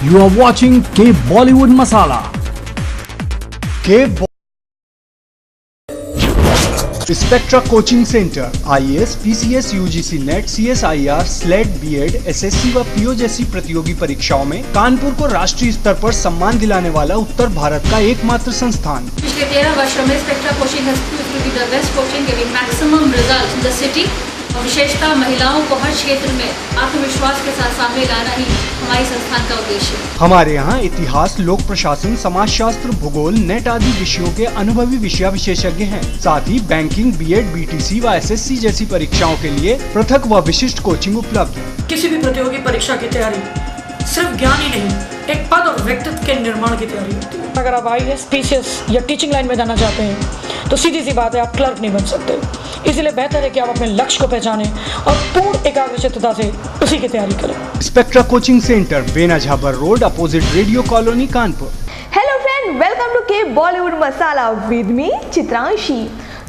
You are watching K Bollywood Masala. Spectra coaching centre IAS, PCS, UGC net, CSIR, SLET, BEd, SSC व PO जैसी प्रतियोगी परीक्षाओं में कानपुर को राष्ट्रीय स्तर पर सम्मान दिलाने वाला उत्तर भारत का एकमात्र संस्थान। पिछले 13 वर्षों में spectra coaching has proved to be the best coaching giving maximum results in the city। और विशेषतः महिलाओं को हर क्षेत्र में आत्मविश्वास के साथ सामने लाना ही हमारी संस्थान का उद्देश्य है। हमारे यहाँ इतिहास, लोक प्रशासन, समाजशास्त्र, भूगोल, नेट आदि विषयों के अनुभवी विषय विशेषज्ञ हैं। साथ ही बैंकिंग, BEd, BTC व SSC जैसी परीक्षाओं के लिए पृथक व विशिष्ट कोचिंग उपलब्ध है। किसी भी प्रतियोगी परीक्षा की तैयारी सिर्फ ज्ञान ही नहीं, एक पद और व्यक्तित्व के निर्माण की तैयारी होती है। अगर आप IAS, PCS या टीचिंग लाइन में जाना चाहते हैं तो सीधी सी बात है, आप क्लर्क नहीं बन सकते। इसलिए बेहतर है कि आप अपने लक्ष्य को पहचानें और पूर्ण एकाग्रचित्तता से उसी की तैयारी करें। Spectra coaching centre, Bena Jhabar road, opposite radio colony, Kanpur. Hello friend, welcome to के बॉलीवुड मसाला विद मी चित्रांशी।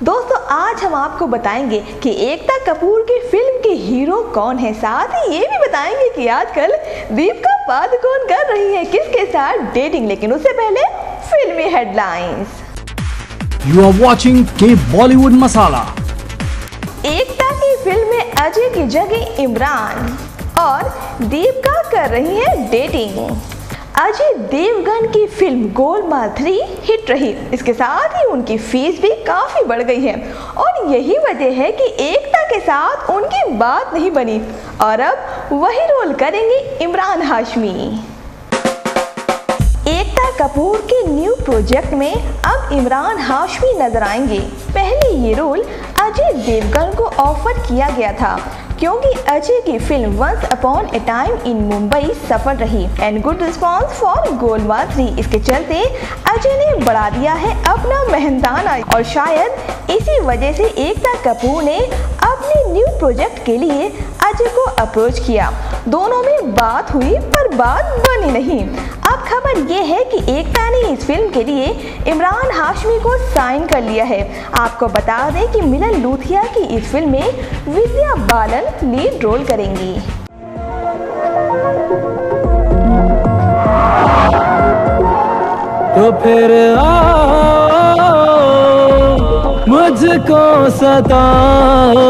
दोस्तों, आज हम आपको बताएंगे कि एकता कपूर की फिल्म के हीरो कौन है। साथ ही ये भी बताएंगे कि आजकल दीपिका पादुकोण कर रही है किसके साथ डेटिंग। लेकिन उससे पहले फिल्मी headlines. You are watching K Bollywood Masala. एकता की फिल्म में अजय की जगह इमरान और दीपिका कर रही है डेटिंग। अजय देवगन की फिल्म गोलमाल 3 हिट रही, इसके साथ ही उनकी फीस भी काफी बढ़ गई है और यही वजह है कि एकता के साथ उनकी बात नहीं बनी और अब वही रोल करेंगे इमरान हाशमी। एकता कपूर के न्यू प्रोजेक्ट में अब इमरान हाशमी नजर आएंगे। पहले ये रोल अजय देवगन को ऑफर किया गया था क्योंकि अजय की film once upon a time in Mumbai सफल रही and good response for Golmaal 3। इसके चलते अजय ने बढ़ा दिया है अपना मेहनताना और शायद इसी वजह से एकता कपूर ने अपने न्यू प्रोजेक्ट के लिए अजय को अप्रोच किया। दोनों में बात हुई पर बात बनी नहीं। अब खबर ये है कि एकता ने इस फिल्म के लिए इमरान हाशमी को साइन कर लिया है। आपको बता दें कि मिलन लूथिया की इस फिल्म में विद्या बालन लीड रोल करेंगी। तो फिर आओ मुझको सताओ,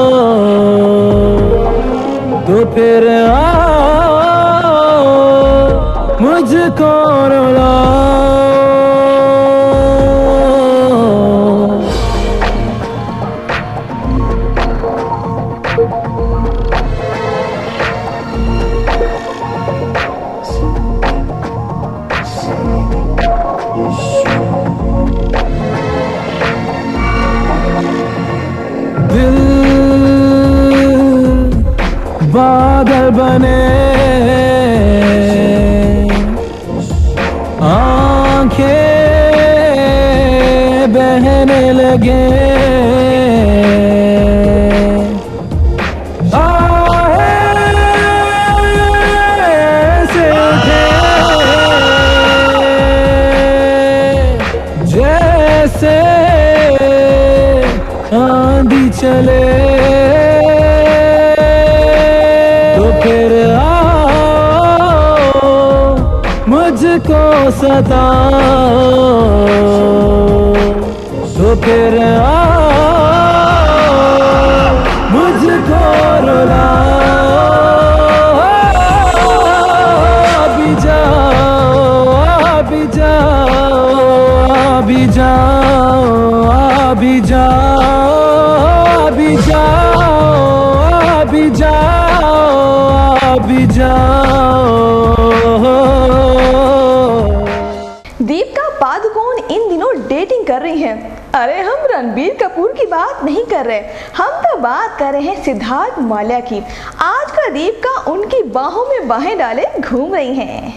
तो फिर आओ मुझको रुलाओ। दिल बादल बने, आंखें बहने लगे, से उठे जैसे आंधी चले। तो फिर आओ मुझको सताओ, तो फिर आओ मुझको रुलाओ। अभी जाओ, अभी जाओ, अभी जाओ, अभी जाओ, अभी जाओ, अभी जाओ, अभी जाओ। दीपिका पादुकोण इन दिनों डेटिंग कर रही हैं। अरे हम रणबीर कपूर की बात नहीं कर रहे, हम तो बात कर रहे हैं सिद्धार्थ माल्या की। आजकल दीपिका उनकी बाहों में बाहें डाले घूम रही हैं।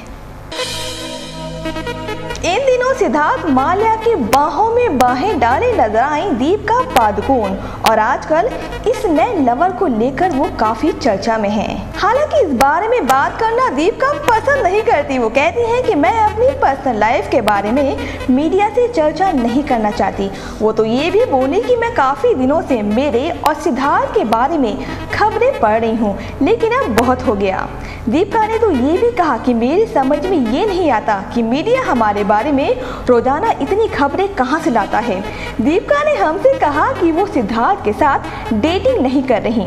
इन दिनों सिद्धार्थ माल्या की बाहों में बाहें डाले नजर आई दीपिका पादुकोण और आजकल इस नए लवर को लेकर वो काफी चर्चा में हैं। हालांकि इस बारे में बात करना दीपिका पसंद नहीं करती। वो कहती हैं कि मैं अपनी पर्सनल लाइफ के बारे में मीडिया से चर्चा नहीं करना चाहती। वो तो ये भी बोली कि मैं काफी दिनों से मेरे और सिद्धार्थ के बारे में खबरें पढ़ रही हूँ, लेकिन अब बहुत हो गया। दीपिका ने तो ये भी कहा कि मेरी समझ में ये नहीं आता कि मीडिया हमारे बारे में रोजाना इतनी खबरें कहां से लाता है। दीपिका ने हमसे कहा कि वो सिद्धार्थ के साथ डेटिंग नहीं कर रही।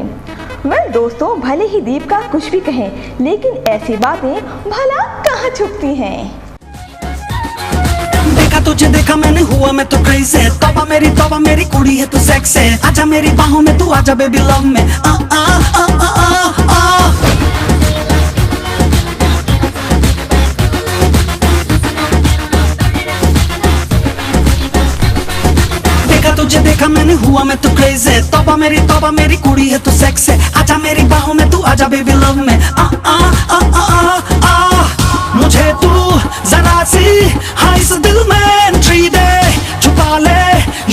वेल दोस्तों, भले ही दीपिका कुछ भी कहें, लेकिन ऐसी बातें भला कहाँ छुपती हैं। देखा तुझे देखा मैंने हुआ मैं तो क्रेज़ है, तौबा मेरी कुड़ी है तू सेक्स है, आजा मेरी बाहों में तू आजा बेबी लव में आ आ आ आ आ आ। देखा तुझे देखा मैंने हुआ मैं तो क्रेज़ है, तौबा मेरी कुड़ी है तू सेक्स है, आजा मेरी बाहों में तू आजा बेबी लव में आ आ आ आ आ आ। मुझे तू जरा सी हाँ इस दिल में एंट्री दे, छुपा ले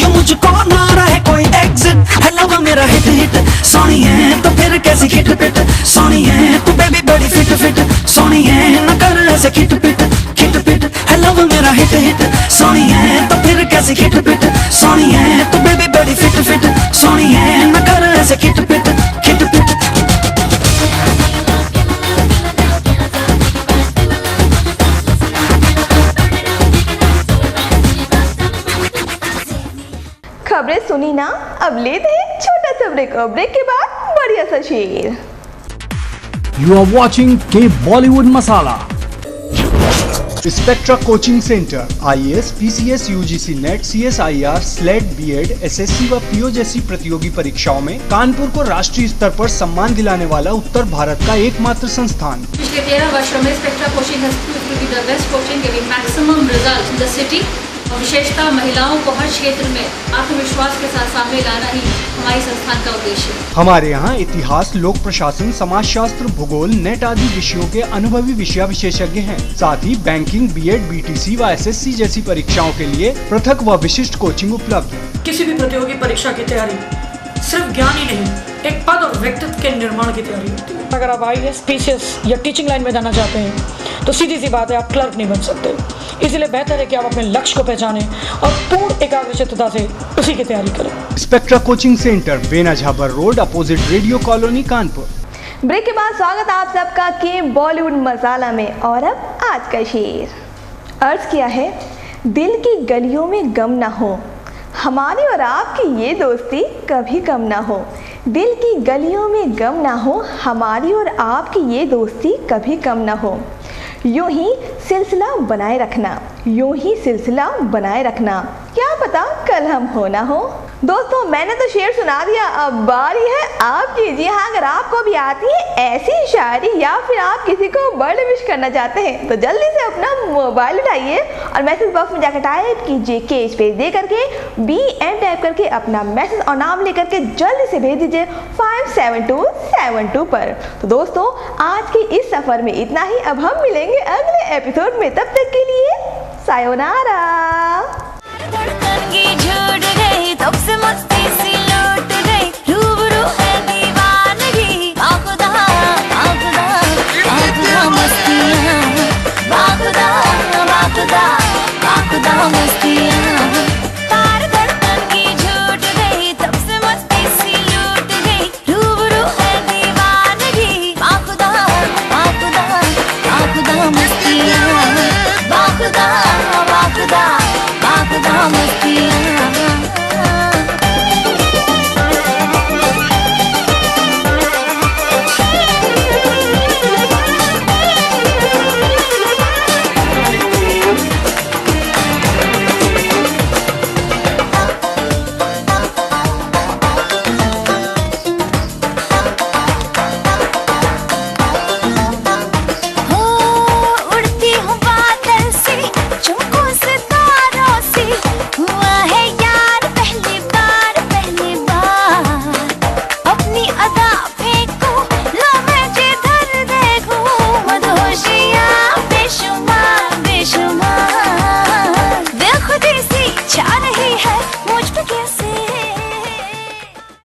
यूं मुझको ना रहे कोई एग्जिट। हेलो मेरा हिट हिट सोनी है तो फिर कैसी खिट पिट, सोनी है तू बेबी बड़ी फिट फिट, सोनी है न कर ऐसे खिट पिट खिट पिट। हेलो मेरा हिट हिट सोनी है तो फिर कैसी खिट पिट, सोनी है तू बेबी बड़ी फिट फिट, सोनी है न कर ऐसे खिट पिट खिट पिट। खबरें सुनी ना, अब लेते हैं छोटा सा ब्रेक और ब्रेक के बाद बढ़िया सा शेर। You are watching K Bollywood Masala. Spectra coaching centre IAS, PCS, UGC net, CSIR, SLET, BEd, SSC व PO जैसी प्रतियोगी परीक्षाओं में कानपुर को राष्ट्रीय स्तर पर सम्मान दिलाने वाला उत्तर भारत का एकमात्र संस्थान। पिछले 13 वर्षों में spectra coaching has proved to be the best coaching giving maximum results in the city। और विशेषता महिलाओं को हर क्षेत्र में आत्मविश्वास के साथ सामने लाना ही हमारी संस्थान का उद्देश्य है। हमारे यहाँ इतिहास, लोक प्रशासन, समाजशास्त्र, भूगोल, नेट आदि विषयों के अनुभवी विषय विशेषज्ञ हैं। साथ ही बैंकिंग, BEd, BTC व SSC जैसी परीक्षाओं के लिए पृथक व विशिष्ट कोचिंग उपलब्ध है। किसी भी प्रतियोगी परीक्षा की तैयारी सिर्फ ज्ञान ही नहीं, एक पद और व्यक्तित्व के निर्माण की तैयारी होती है। अगर आप IAS, PCS या टीचिंग लाइन में जाना चाहते हैं तो सीधी सी बात है, आप क्लर्क नहीं बन सकते। इसलिए बेहतर है कि आप अपने लक्ष्य को पहचानें और पूर्ण एकाग्रचित्तता से उसी की तैयारी करें। Spectra coaching centre, Bena Jhabar road, opposite radio colony, Kanpur. Break के बाद स्वागत आप सबका के बॉलीवुड मसाला में। और अब आज का शेर। अर्ज किया है, दिल की गलियों में गम ना हो, हमारी और आपकी ये दोस्ती कभी कम ना हो। दिल की गलियों में गम ना हो, हमारी और आपकी ये दोस्ती कभी कम ना हो। यूं ही सिलसिला बनाए रखना, यूं ही सिलसिला बनाए रखना, क्या पता कल हम हो ना हो। दोस्तों, मैंने तो शेर सुना दिया, अब बारी है आपकी। जी हाँ, अगर आपको भी आती है ऐसी शायरी या फिर आप किसी को बर्थडे विश करना चाहते हैं तो जल्दी से अपना मोबाइल उठाइए और मैसेज बॉक्स में जाकर टाइप कीजिए के स्पेस दे करके BN टाइप करके अपना मैसेज और नाम लेकर के जल्दी से भेज दीजिए 57272 पर। तो दोस्तों, आज के इस सफर में इतना ही। अब हम मिलेंगे अगले एपिसोड में, तब तक के लिए सायोनारा। धड़कन की छूट गई तब से मस्त